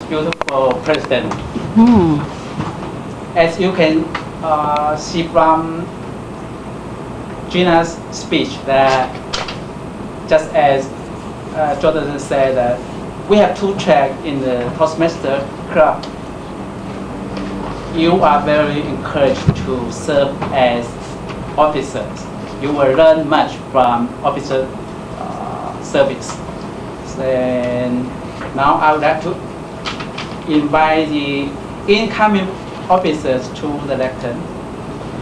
beautiful president. Hmm. As you can see from Gina's speech, that just as Jonathan said, that we have 2 tracks in the Toastmaster Club. You are very encouraged to serve as officers. You will learn much from officer service. And now I would like to invite the incoming officers to the lectern.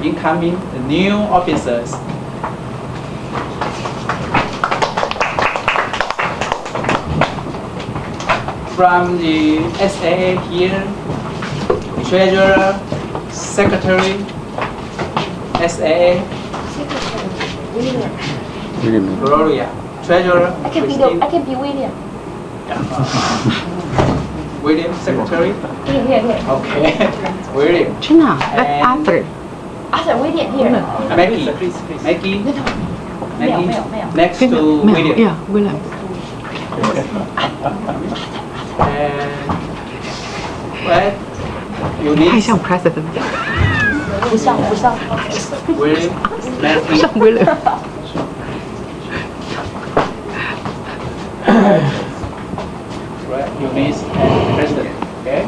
Incoming, the new officers. From the SAA here, treasurer, secretary, SAA, William. Gloria, treasurer, I can be William. William, secretary. Here. Okay, William. Gina, And Arthur. Arthur, William here. Maggie, Maggie, next to 没有 William. Yeah, William. And well, you need 太像 president，不像。 William, Maggie. 像 William。 Right, Eunice and President. Okay.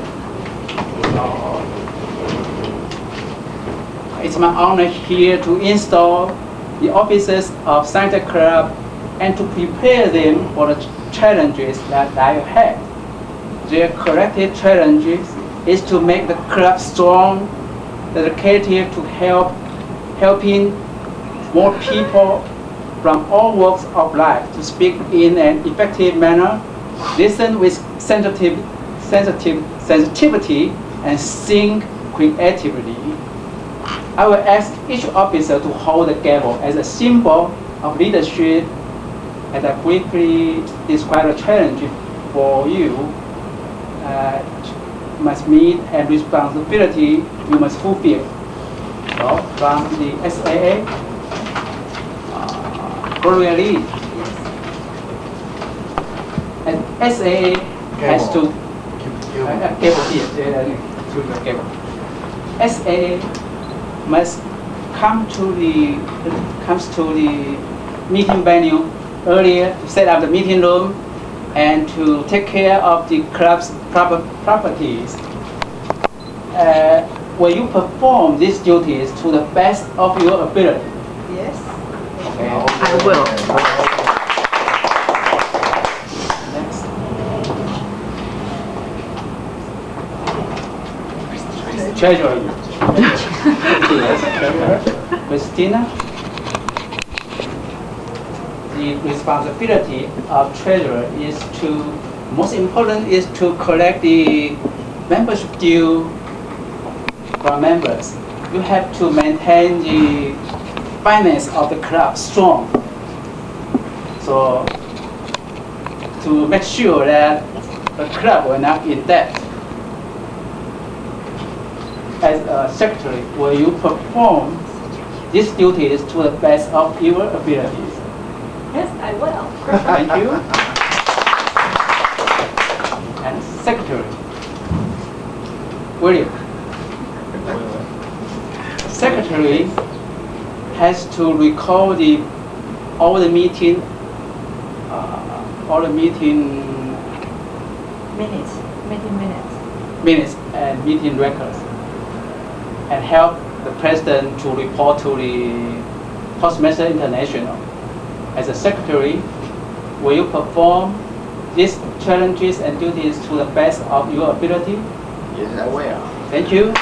It's my honor here to install the officers of Santa Club and to prepare them for the challenges that I have. Their collective challenges is to make the club strong, dedicated to helping more people from all walks of life to speak in an effective manner, listen with sensitivity, and think creatively. I will ask each officer to hold the gavel as a symbol of leadership, and I quickly describe the challenge for you must meet and responsibility you must fulfill. So from the SAA, Gloria Lee. And SAA has to SAA must comes to the meeting venue earlier to set up the meeting room and to take care of the club's properties. Will you perform these duties to the best of your ability? Yes. Okay. I will. Next. Treasurer. Christina. The responsibility of treasurer is to, most important is to collect the membership due from members. You have to maintain the finance of the club strong. So to make sure that the club will not in debt. As a secretary, will you perform these duties to the best of your abilities? Yes, I will. Thank you. And secretary, William. Secretary has to recall all the meeting minutes and meeting records, and help the president to report to the Toastmaster International. As a secretary, will you perform these challenges and duties to the best of your ability? Yes, I will. Thank you.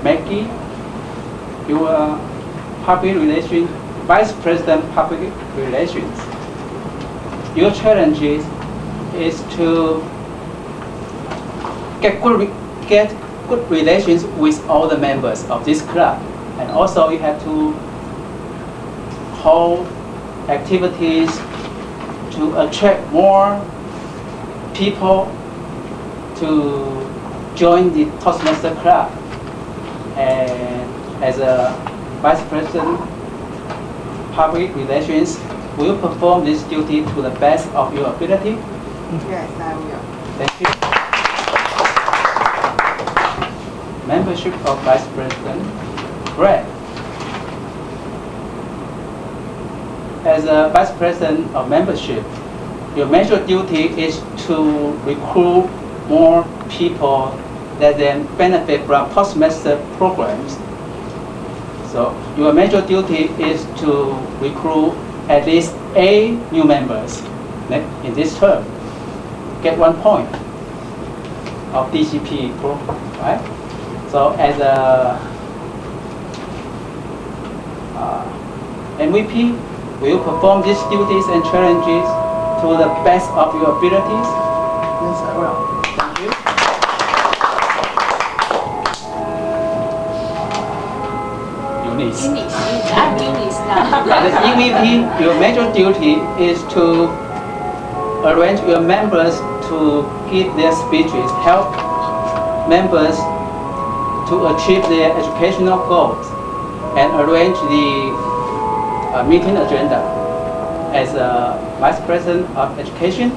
Maggie, you are public relations, Vice President Public Relations. Your challenge is to get good relations with all the members of this club, and also you have to hold activities to attract more people to join the Toastmaster Club. And as a Vice President Public Relations, will you perform this duty to the best of your ability? Yes, I will. Thank you. Membership of Vice President. Greg. As a Vice President of membership, your major duty is to recruit more people that then benefit from Toastmaster programs. So your major duty is to recruit at least 8 new members in this term. Get 1 point of DGP program, right? So as a MVP, will you perform these duties and challenges to the best of your abilities? Yes, I will. Thank you. Eunice. Eunice. I'm Eunice now. As EVP, your major duty is to arrange your members to give their speeches, help members to achieve their educational goals, and arrange the meeting agenda. As a Vice President of Education,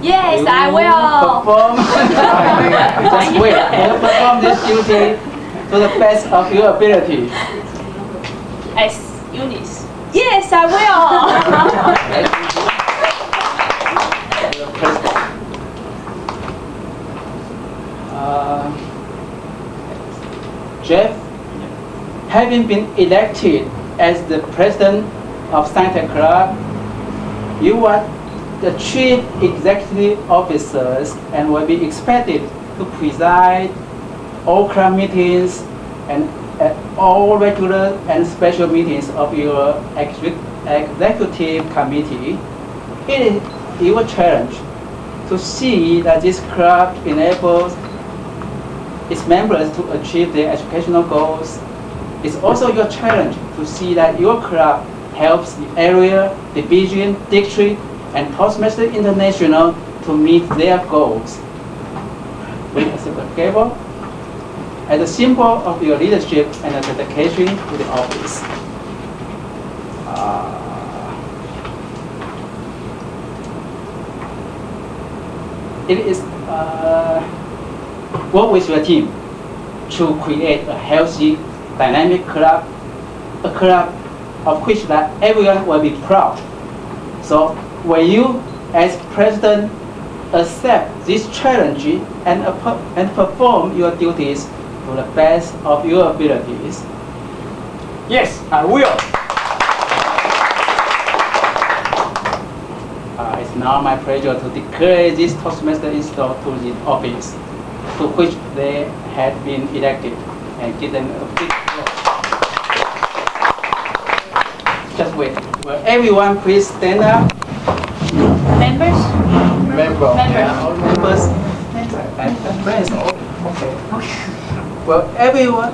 Yes, you I will. perform, just wait, you perform this duty to the best of your ability. As Eunice. Yes, I will. Jeff, having been elected as the president of Santa Club, you are the chief executive officers and will be expected to preside all club meetings and at all regular and special meetings of your executive committee. It is your challenge to see that this club enables its members to achieve their educational goals. It's also your challenge to see that your club helps the area, division, district, and Toastmaster International to meet their goals. Please accept the gavel as a symbol of your leadership and dedication to the office. It is work with your team to create a healthy, dynamic club, a club of which that everyone will be proud. So when you, as president, accept this challenge and perform your duties to the best of your abilities? Yes, I will. It's now my pleasure to declare this Toastmaster installed to the office to which they had been elected and give them a big applause. Just wait. Will everyone please stand up? Members? Member. Yeah, all members and friends. Okay. Well, everyone,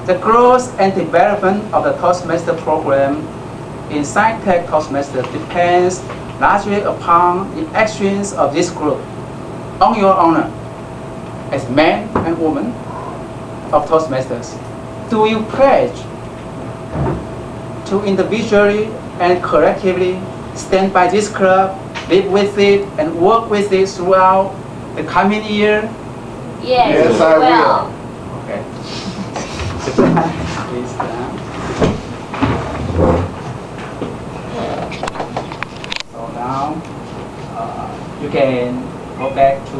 the growth and development of the Toastmaster program in SciTech Toastmaster depends largely upon the actions of this group. On your honor, as men and women of Toastmasters, do you pledge to individually and collectively stand by this club, live with it, and work with it throughout the coming year? Yes, Yes, I will. Okay. Please stand. So now you can go back to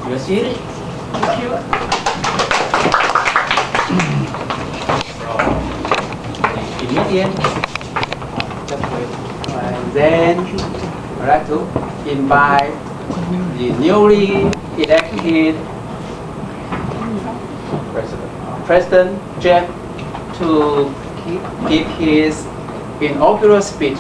your seat. Thank you. So the immediate, just wait. And then I'd like to invite the newly elected President Jeff to give his inaugural speech.